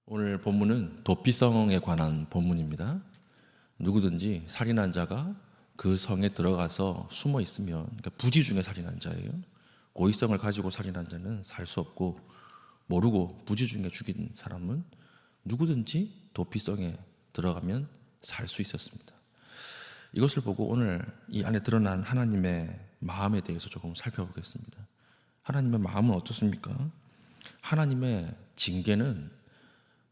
오늘 본문은 도피성에 관한 본문입니다. 누구든지 살인한 자가 그 성에 들어가서 숨어 있으면, 그러니까 부지 중에 살인한 자예요. 고의성을 가지고 살인한 자는 살 수 없고, 모르고 부지 중에 죽인 사람은 누구든지 도피성에 들어가면 살 수 있었습니다. 이것을 보고 오늘 이 안에 드러난 하나님의 마음에 대해서 조금 살펴보겠습니다. 하나님의 마음은 어떻습니까? 하나님의 징계는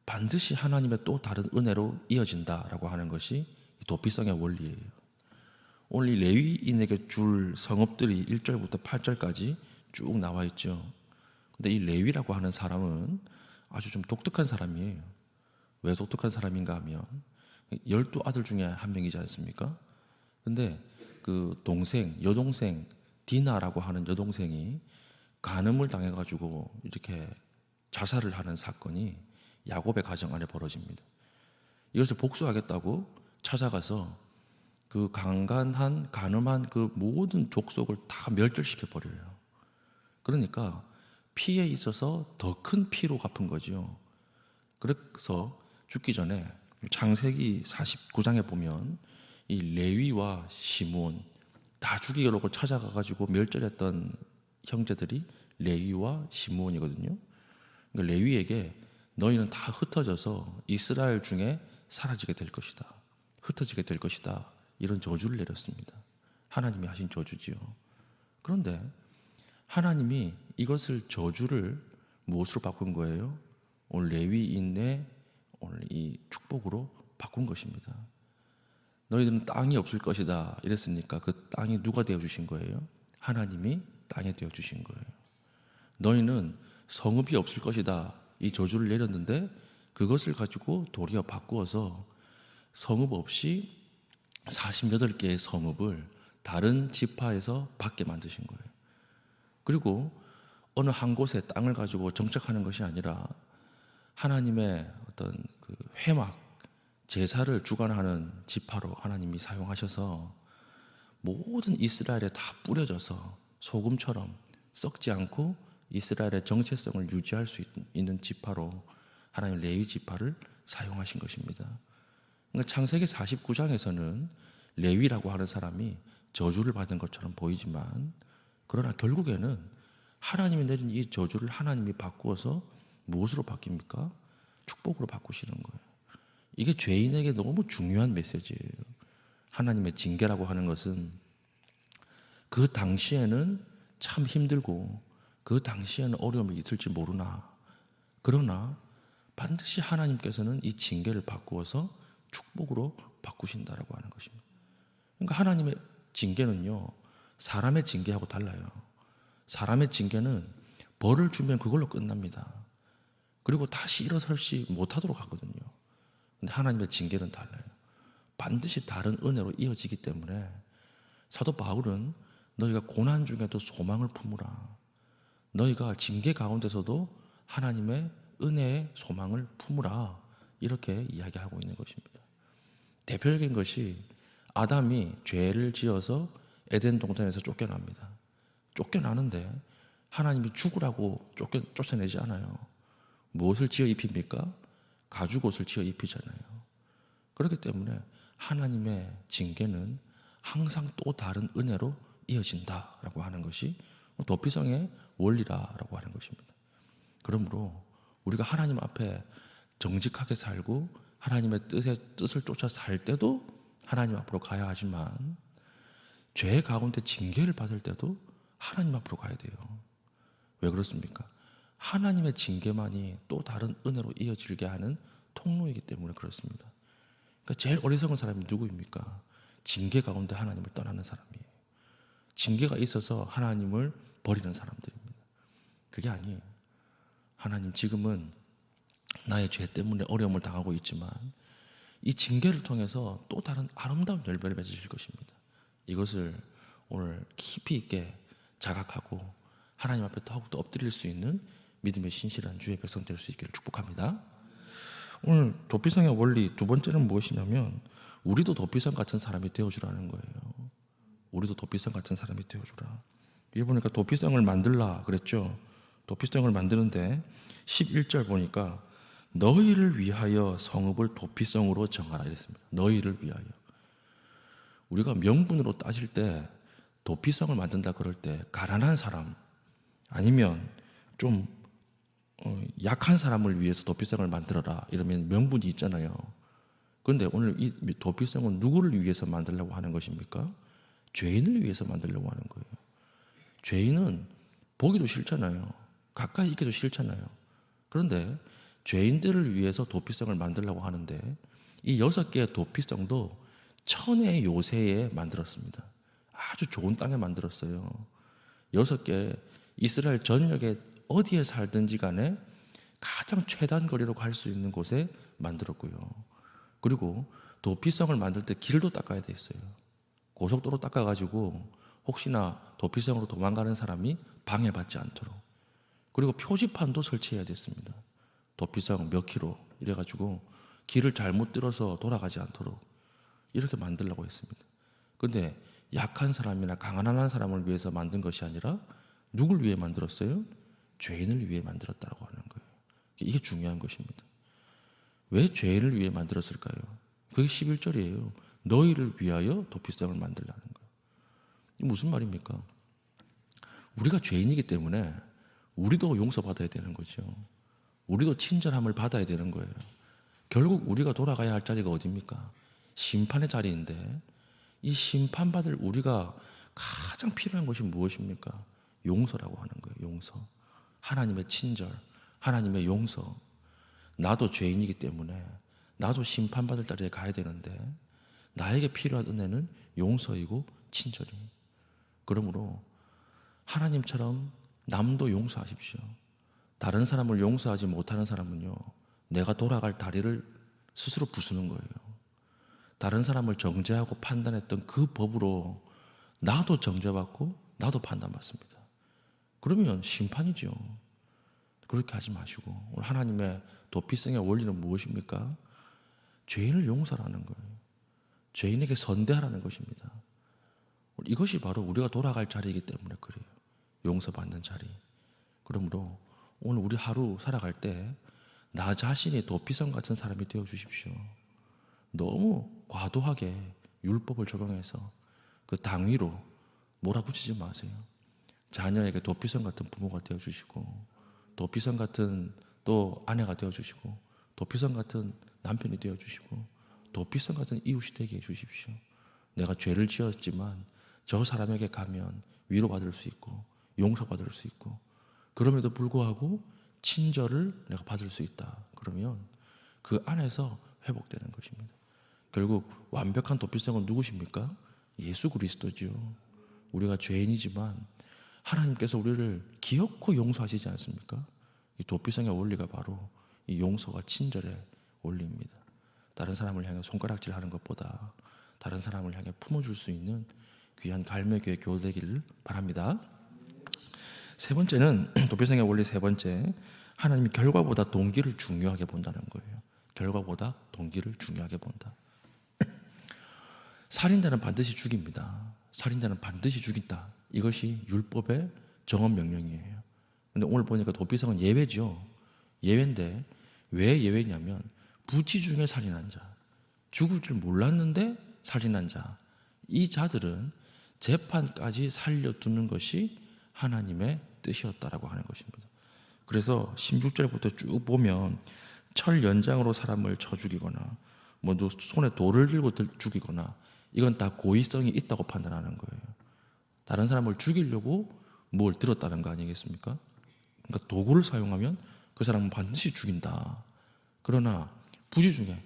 반드시 하나님의 또 다른 은혜로 이어진다라고 하는 것이 도피성의 원리예요. 오늘 이 레위인에게 줄 성읍들이 1절부터 8절까지 쭉 나와 있죠. 근데 이 레위라고 하는 사람은 아주 좀 독특한 사람이에요. 왜 독특한 사람인가 하면 12아들 중에 한 명이지 않습니까? 근데 그 여동생 디나라고 하는 여동생이 간음을 당해가지고 이렇게 자살을 하는 사건이 야곱의 가정 안에 벌어집니다. 이것을 복수하겠다고 찾아가서 그 간음한 그 모든 족속을 다 멸절시켜 버려요. 그러니까 피에 있어서 더 큰 피로 갚은 거죠. 그래서 죽기 전에 창세기 49장에 보면 이 레위와 시므온 다 죽이려고 찾아가가지고 멸절했던 형제들이 레위와 시므온이거든요. 그러니까 레위에게 너희는 다 흩어져서 이스라엘 중에 사라지게 될 것이다. 흩어지게 될 것이다. 이런 저주를 내렸습니다. 하나님이 하신 저주지요. 그런데 하나님이 이것을 저주를 무엇으로 바꾼 거예요? 오늘 레위인의 오늘 이 축복으로 바꾼 것입니다. 너희들은 땅이 없을 것이다 이랬으니까 그 땅이 누가 되어주신 거예요? 하나님이 땅이 되어주신 거예요. 너희는 성읍이 없을 것이다 이 저주를 내렸는데 그것을 가지고 도리어 바꾸어서 성읍 없이 48개의 성읍을 다른 지파에서 받게 만드신 거예요. 그리고 어느 한 곳에 땅을 가지고 정착하는 것이 아니라 하나님의 어떤 그 회막, 제사를 주관하는 지파로 하나님이 사용하셔서 모든 이스라엘에 다 뿌려져서 소금처럼 썩지 않고 이스라엘의 정체성을 유지할 수 있는 지파로 하나님 레위 지파를 사용하신 것입니다. 그러니까 창세기 49장에서는 레위라고 하는 사람이 저주를 받은 것처럼 보이지만 그러나 결국에는 하나님이 내린 이 저주를 하나님이 바꾸어서 무엇으로 바뀝니까? 축복으로 바꾸시는 거예요. 이게 죄인에게 너무 중요한 메시지예요. 하나님의 징계라고 하는 것은 그 당시에는 참 힘들고 그 당시에는 어려움이 있을지 모르나 그러나 반드시 하나님께서는 이 징계를 바꾸어서 축복으로 바꾸신다라고 하는 것입니다. 그러니까 하나님의 징계는요 사람의 징계하고 달라요. 사람의 징계는 벌을 주면 그걸로 끝납니다. 그리고 다시 일어설지 못하도록 하거든요. 근데 하나님의 징계는 달라요. 반드시 다른 은혜로 이어지기 때문에 사도 바울은 너희가 고난 중에도 소망을 품으라. 너희가 징계 가운데서도 하나님의 은혜의 소망을 품으라. 이렇게 이야기하고 있는 것입니다. 대표적인 것이 아담이 죄를 지어서 에덴 동산에서 쫓겨납니다. 쫓겨나는데 하나님이 죽으라고 쫓아내지 않아요. 무엇을 지어 입힙니까? 가죽옷을 지어 입히잖아요. 그렇기 때문에 하나님의 징계는 항상 또 다른 은혜로 이어진다라고 하는 것이 도피성의 원리라고 하는 것입니다. 그러므로 우리가 하나님 앞에 정직하게 살고 하나님의 뜻을 쫓아 살 때도 하나님 앞으로 가야 하지만 죄 가운데 징계를 받을 때도 하나님 앞으로 가야 돼요. 왜 그렇습니까? 하나님의 징계만이 또 다른 은혜로 이어지게 하는 통로이기 때문에 그렇습니다. 그러니까 제일 어리석은 사람이 누구입니까? 징계 가운데 하나님을 떠나는 사람이에요. 징계가 있어서 하나님을 버리는 사람들입니다. 그게 아니에요. 하나님 지금은 나의 죄 때문에 어려움을 당하고 있지만 이 징계를 통해서 또 다른 아름다운 열매를 맺으실 것입니다. 이것을 오늘 깊이 있게 자각하고 하나님 앞에 더욱더 엎드릴 수 있는 믿음의 신실한 주의 백성 될 수 있기를 축복합니다. 오늘 도피성의 원리 두 번째는 무엇이냐면 우리도 도피성 같은 사람이 되어주라는 거예요. 우리도 도피성 같은 사람이 되어주라. 여기 보니까 도피성을 만들라 그랬죠. 도피성을 만드는데 11절 보니까 너희를 위하여 성읍을 도피성으로 정하라 이랬습니다. 너희를 위하여. 우리가 명분으로 따질 때 도피성을 만든다 그럴 때 가난한 사람 아니면 좀 약한 사람을 위해서 도피성을 만들어라 이러면 명분이 있잖아요. 그런데 오늘 이 도피성은 누구를 위해서 만들려고 하는 것입니까? 죄인을 위해서 만들려고 하는 거예요. 죄인은 보기도 싫잖아요. 가까이 있기도 싫잖아요. 그런데 죄인들을 위해서 도피성을 만들려고 하는데 이 6개의 도피성도 천의 요새에 만들었습니다. 아주 좋은 땅에 만들었어요. 6개 이스라엘 전역에 어디에 살든지 간에 가장 최단 거리로 갈 수 있는 곳에 만들었고요. 그리고 도피성을 만들 때 길도 닦아야 돼 있어요. 고속도로 닦아가지고 혹시나 도피성으로 도망가는 사람이 방해받지 않도록. 그리고 표지판도 설치해야 됐습니다. 도피성 몇 킬로 이래가지고 길을 잘못 들어서 돌아가지 않도록 이렇게 만들려고 했습니다. 근데 약한 사람이나 가난한 사람을 위해서 만든 것이 아니라 누굴 위해 만들었어요? 죄인을 위해 만들었다고 하는 거예요. 이게 중요한 것입니다. 왜 죄인을 위해 만들었을까요? 그게 11절이에요. 너희를 위하여 도피성을 만들라는 거예요. 이게 무슨 말입니까? 우리가 죄인이기 때문에 우리도 용서받아야 되는 거죠. 우리도 친절함을 받아야 되는 거예요. 결국 우리가 돌아가야 할 자리가 어디입니까? 심판의 자리인데 이 심판받을 우리가 가장 필요한 것이 무엇입니까? 용서라고 하는 거예요. 용서. 하나님의 친절, 하나님의 용서. 나도 죄인이기 때문에 나도 심판받을 자리에 가야 되는데 나에게 필요한 은혜는 용서이고 친절이에요. 그러므로 하나님처럼 남도 용서하십시오. 다른 사람을 용서하지 못하는 사람은요, 내가 돌아갈 다리를 스스로 부수는 거예요. 다른 사람을 정죄하고 판단했던 그 법으로 나도 정죄받고 나도 판단받습니다. 그러면 심판이죠. 그렇게 하지 마시고 오늘 하나님의 도피성의 원리는 무엇입니까? 죄인을 용서하는 거예요. 죄인에게 선대하라는 것입니다. 이것이 바로 우리가 돌아갈 자리이기 때문에 그래요. 용서받는 자리. 그러므로 오늘 우리 하루 살아갈 때 나 자신이 도피성 같은 사람이 되어 주십시오. 너무 과도하게 율법을 적용해서 그 당위로 몰아붙이지 마세요. 자녀에게 도피성 같은 부모가 되어 주시고 도피성 같은 또 아내가 되어 주시고 도피성 같은 남편이 되어 주시고 도피성 같은 이웃이 되게 해 주십시오. 내가 죄를 지었지만 저 사람에게 가면 위로받을 수 있고 용서받을 수 있고 그럼에도 불구하고 친절을 내가 받을 수 있다. 그러면 그 안에서 회복되는 것입니다. 결국 완벽한 도피성은 누구십니까? 예수 그리스도지요. 우리가 죄인이지만 하나님께서 우리를 기어코 용서하시지 않습니까? 이 도피성의 원리가 바로 이 용서와 친절의 원리입니다. 다른 사람을 향해 손가락질하는 것보다 다른 사람을 향해 품어줄 수 있는 귀한 갈매교의 교되기를 바랍니다. 세 번째는 도피성의 원리 세 번째, 하나님이 결과보다 동기를 중요하게 본다는 거예요. 결과보다 동기를 중요하게 본다. 살인자는 반드시 죽입니다. 살인자는 반드시 죽인다. 이것이 율법의 정언 명령이에요. 근데 오늘 보니까 도피성은 예외죠. 예외인데 왜 예외냐면 부치 중에 살인한 자, 죽을 줄 몰랐는데 살인한 자, 이 자들은 재판까지 살려두는 것이 하나님의 뜻이었다라고 하는 것입니다. 그래서 16절부터 쭉 보면 철 연장으로 사람을 쳐 죽이거나 뭐 손에 돌을 들고 죽이거나 이건 다 고의성이 있다고 판단하는 거예요. 다른 사람을 죽이려고 뭘 들었다는 거 아니겠습니까? 그러니까 도구를 사용하면 그 사람은 반드시 죽인다. 그러나 부지 중에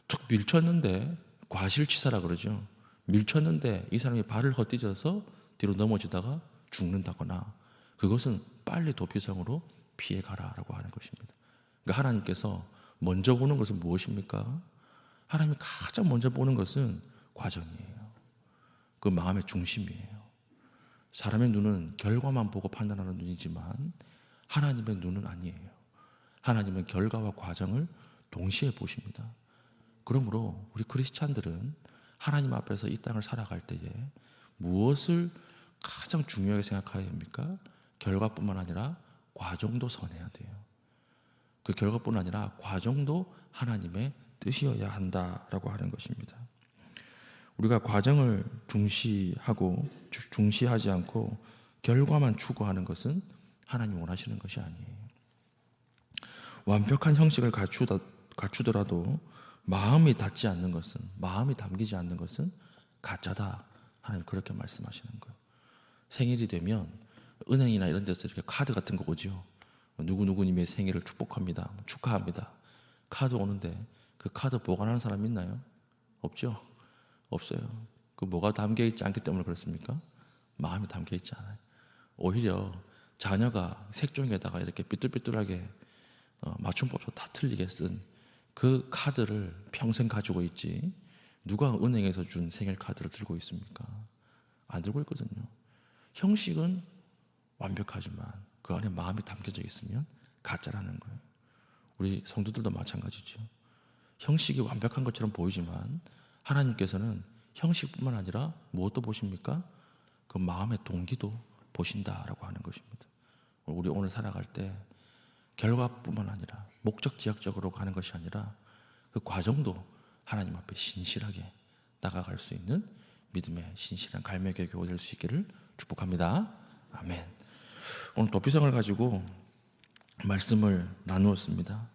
툭 밀쳤는데 과실치사라 그러죠. 밀쳤는데 이 사람이 발을 헛디뎌서 뒤로 넘어지다가 죽는다거나 그것은 빨리 도피성으로 피해가라라고 하는 것입니다. 그러니까 하나님께서 먼저 보는 것은 무엇입니까? 하나님이 가장 먼저 보는 것은 과정이에요. 그 마음의 중심이에요. 사람의 눈은 결과만 보고 판단하는 눈이지만 하나님의 눈은 아니에요. 하나님은 결과와 과정을 동시에 보십니다. 그러므로 우리 크리스찬들은 하나님 앞에서 이 땅을 살아갈 때에 무엇을 가장 중요하게 생각해야 합니까? 결과뿐만 아니라 과정도 선해야 돼요. 그 결과뿐 아니라 과정도 하나님의 뜻이어야 한다라고 하는 것입니다. 우리가 과정을 중시하지 않고 결과만 추구하는 것은 하나님 원하시는 것이 아니에요. 완벽한 형식을 갖추더라도 마음이 담기지 않는 것은 가짜다. 하나님 그렇게 말씀하시는 거예요. 생일이 되면 은행이나 이런 데서 이렇게 카드 같은 거 오죠. 누구누구님의 생일을 축복합니다. 축하합니다. 카드 오는데 그 카드 보관하는 사람 있나요? 없죠. 없어요. 그 뭐가 담겨 있지 않기 때문에 그렇습니까? 마음이 담겨 있지 않아요. 오히려 자녀가 색종이에다가 이렇게 삐뚤삐뚤하게 맞춤법도 다 틀리게 쓴 그 카드를 평생 가지고 있지, 누가 은행에서 준 생일 카드를 들고 있습니까? 안 들고 있거든요. 형식은 완벽하지만 그 안에 마음이 담겨져 있으면 가짜라는 거예요. 우리 성도들도 마찬가지죠. 형식이 완벽한 것처럼 보이지만 하나님께서는 형식뿐만 아니라 무엇도 보십니까? 그 마음의 동기도 보신다라고 하는 것입니다. 우리 오늘 살아갈 때 결과뿐만 아니라 목적지향적으로 가는 것이 아니라 그 과정도 하나님 앞에 신실하게 나아갈 수 있는 믿음의 신실한 갈매기의 교회 될 수 있기를 축복합니다. 아멘. 오늘 도피성을 가지고 말씀을 나누었습니다.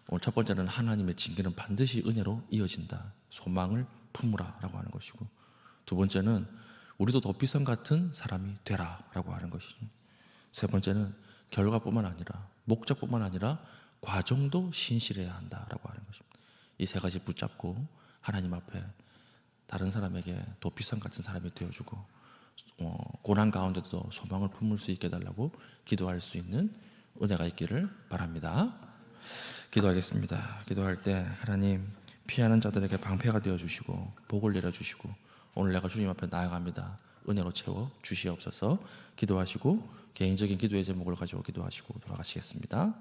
오늘 첫 번째는 하나님의 징계는 반드시 은혜로 이어진다. 소망을 품으라 라고 하는 것이고, 두 번째는 우리도 도피성 같은 사람이 되라 라고 하는 것이죠. 세 번째는 결과뿐만 아니라 목적뿐만 아니라 과정도 신실해야 한다라고 하는 것입니다. 이 세 가지 붙잡고 하나님 앞에 다른 사람에게 도피성 같은 사람이 되어주고 고난 가운데도 소망을 품을 수 있게 해달라고 기도할 수 있는 은혜가 있기를 바랍니다. 기도하겠습니다. 기도할 때 하나님, 피하는 자들에게 방패가 되어주시고 복을 내려주시고, 오늘 내가 주님 앞에 나아갑니다. 은혜로 채워 주시옵소서. 기도하시고 개인적인 기도의 제목을 가지고 기도하시고 돌아가시겠습니다.